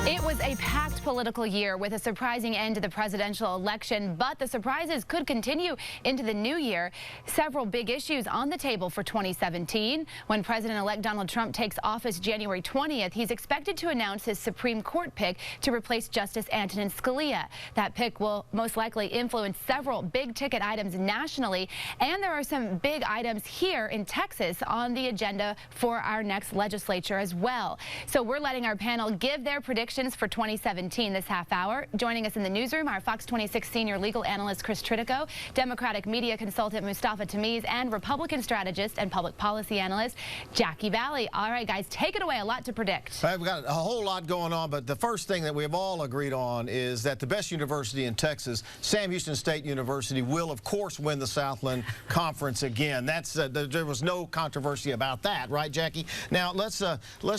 It was a packed political year with a surprising end to the presidential election, but the surprises could continue into the new year. Several big issues on the table for 2017. When President-elect Donald Trump takes office January 20th, he's expected to announce his Supreme Court pick to replace Justice Antonin Scalia. That pick will most likely influence several big-ticket items nationally, and there are some big items here in Texas on the agenda for our next legislature as well. So we're letting our panel give their predictions for 2017 this half hour. Joining us in the newsroom, our Fox 26 senior legal analyst Chris Tritico, Democratic media consultant Mustafa Tamiz, and Republican strategist and public policy analyst Jackie Valley. All right, guys, take it away. A lot to predict. We've got a whole lot going on, but the first thing that we've all agreed on is that the best university in Texas, Sam Houston State University, will of course win the Southland Conference again. That's there was no controversy about that, right, Jackie? Now let's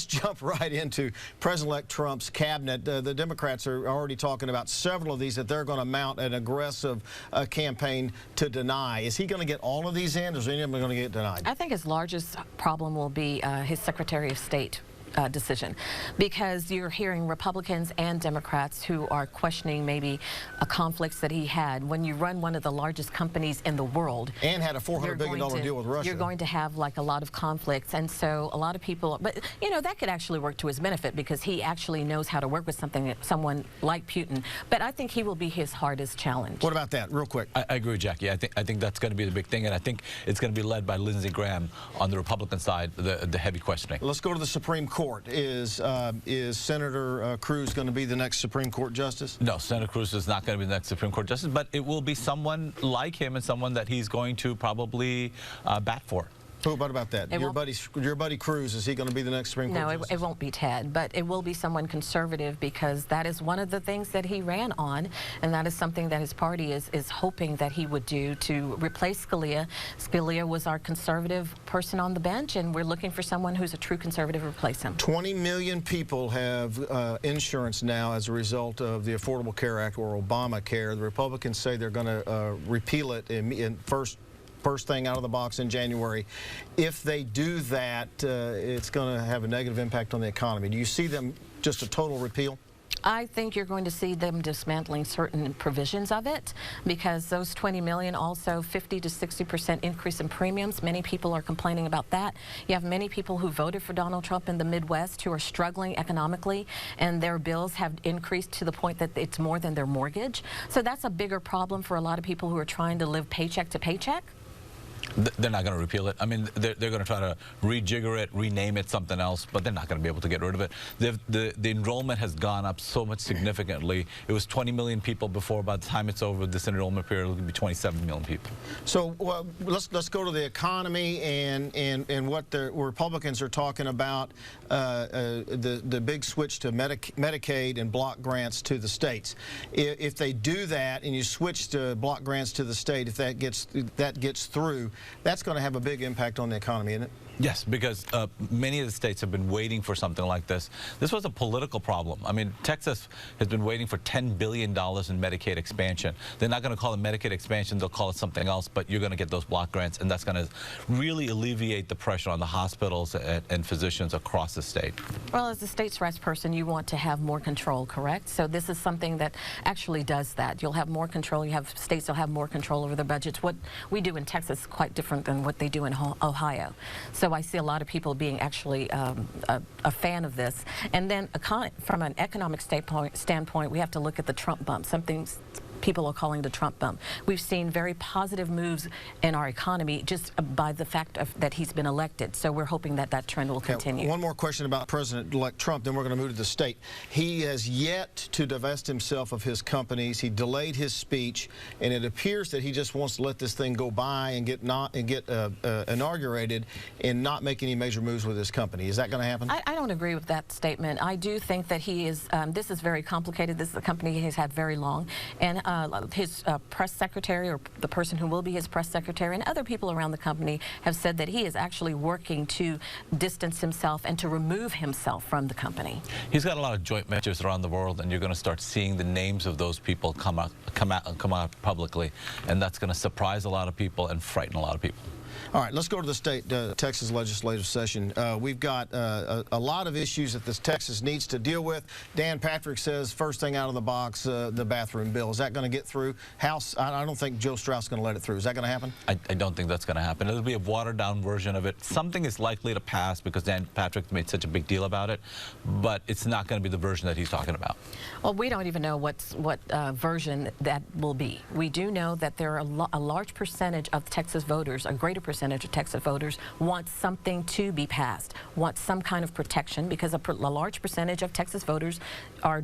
jump right into President-elect Trump's cabinet. The Democrats are already talking about several of these that they're going to mount an aggressive campaign to deny. Is he going to get all of these in, or is any of them going to get denied? I think his largest problem will be his Secretary of State decision, because you're hearing Republicans and Democrats who are questioning maybe conflicts that he had. When you run one of the largest companies in the world and had a $400 billion deal with Russia, you're going to have like a lot of conflicts, and so a lot of people, but you know, that could actually work to his benefit because he actually knows how to work with someone like Putin. But I think he will be his hardest challenge. What about that, real quick? I agree with Jackie. I think that's going to be the big thing, and I think it's going to be led by Lindsey Graham on the Republican side, the heavy questioning. Let's go to the Supreme Court. Is Senator Cruz going to be the next Supreme Court justice? No, Senator Cruz is not going to be the next Supreme Court justice, but it will be someone like him and someone that he's going to probably bat for. What about that? Your buddy Cruz, is he going to be the next Supreme Court justice? No, it won't be Ted, but it will be someone conservative, because that is one of the things that he ran on, and that is something that his party is hoping that he would do to replace Scalia. Scalia was our conservative person on the bench, and we're looking for someone who's a true conservative to replace him. 20 million people have insurance now as a result of the Affordable Care Act, or Obamacare. The Republicans say they're going to repeal it in first thing out of the box in January. If they do that, it's going to have a negative impact on the economy. Do you see them just a total repeal? I think you're going to see them dismantling certain provisions of it, because those 20 million, also 50 to 60% increase in premiums. Many people are complaining about that. You have many people who voted for Donald Trump in the Midwest who are struggling economically, and their bills have increased to the point that it's more than their mortgage. So that's a bigger problem for a lot of people who are trying to live paycheck to paycheck. They're not going to repeal it. I mean, they're going to try to rejigger it, rename it something else, but they're not going to be able to get rid of it. The enrollment has gone up so much significantly. It was 20 million people before. By the time it's over this enrollment period, it'll be 27 million people. So let's go to the economy and what the Republicans are talking about, the big switch to Medicaid and block grants to the states. If they do that and you switch to block grants to the state, if that gets through, that's going to have a big impact on the economy, isn't it? Yes, because many of the states have been waiting for something like this. This was a political problem. I mean, Texas has been waiting for $10 billion in Medicaid expansion. They're not going to call it Medicaid expansion, they'll call it something else, but you're going to get those block grants, and that's going to really alleviate the pressure on the hospitals and physicians across the state. Well, as a states' rights person, you want to have more control, correct? So this is something that actually does that. You'll have more control. You have states will have more control over their budgets. What we do in Texas is quite different than what they do in Ohio. So I see a lot of people being actually a fan of this. And then from an economic standpoint, we have to look at the Trump bump, something people are calling the Trump bump. We've seen very positive moves in our economy just by the fact that he's been elected. So we're hoping that that trend will continue. One more question about President-elect Trump, then we're going to move to the state. He has yet to divest himself of his companies. He delayed his speech, and it appears that he just wants to let this thing go by and get inaugurated and not make any major moves with his company. Is that going to happen? I don't agree with that statement. I do think that he is, this is very complicated. This is a company he's had very long, and his press secretary, or the person who will be his press secretary, and other people around the company have said that he is actually working to distance himself and to remove himself from the company. He's got a lot of joint ventures around the world, and you're going to start seeing the names of those people come out publicly, and that's going to surprise a lot of people and frighten a lot of people. All right, let's go to the state Texas legislative session. We've got a lot of issues that this Texas needs to deal with. Dan Patrick says first thing out of the box, the bathroom bill. Is that going to get through? House, I don't think Joe Strauss is going to let it through. Is that going to happen? I don't think that's going to happen. It'll be a watered-down version of it. Something is likely to pass because Dan Patrick made such a big deal about it, but it's not going to be the version that he's talking about. Well, we don't even know what version that will be. We do know that there are a large percentage of Texas voters, a greater percentage of Texas voters, want something to be passed, want some kind of protection, because a large percentage of Texas voters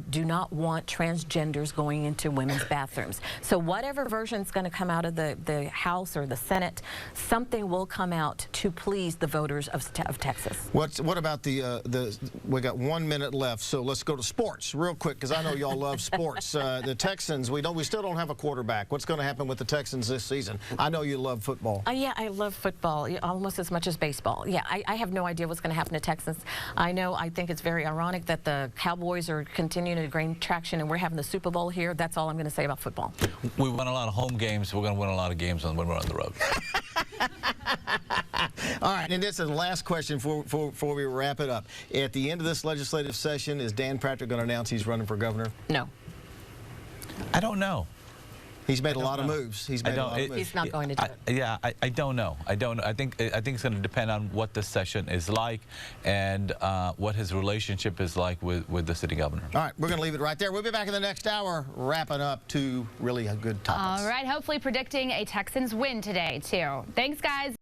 do not want transgenders going into women's bathrooms. So whatever version is going to come out of the House or the Senate, something will come out to please the voters of Texas. What about we got 1 minute left, so let's go to sports real quick, because I know y'all love sports. The Texans, we still don't have a quarterback. What's going to happen with the Texans this season? I know you love football. Yeah, I love football almost as much as baseball. Yeah, I have no idea what's going to happen to Texans. I think it's very ironic that the Cowboys are continuing to gain traction and we're having the Super Bowl here. That's all I'm going to say about football. We won a lot of home games. We're going to win a lot of games when we're on the road. All right, and this is the last question before we wrap it up. At the end of this legislative session, is Dan Patrick going to announce he's running for governor? No. I don't know. He's made a lot of moves. He's made a lot of moves. He's not going to do it. Yeah, I don't know. I don't know. I think it's going to depend on what the session is like and what his relationship is like with the city governor. All right, we're going to leave it right there. We'll be back in the next hour, wrapping up two really good topics. All right, hopefully predicting a Texans win today, too. Thanks, guys.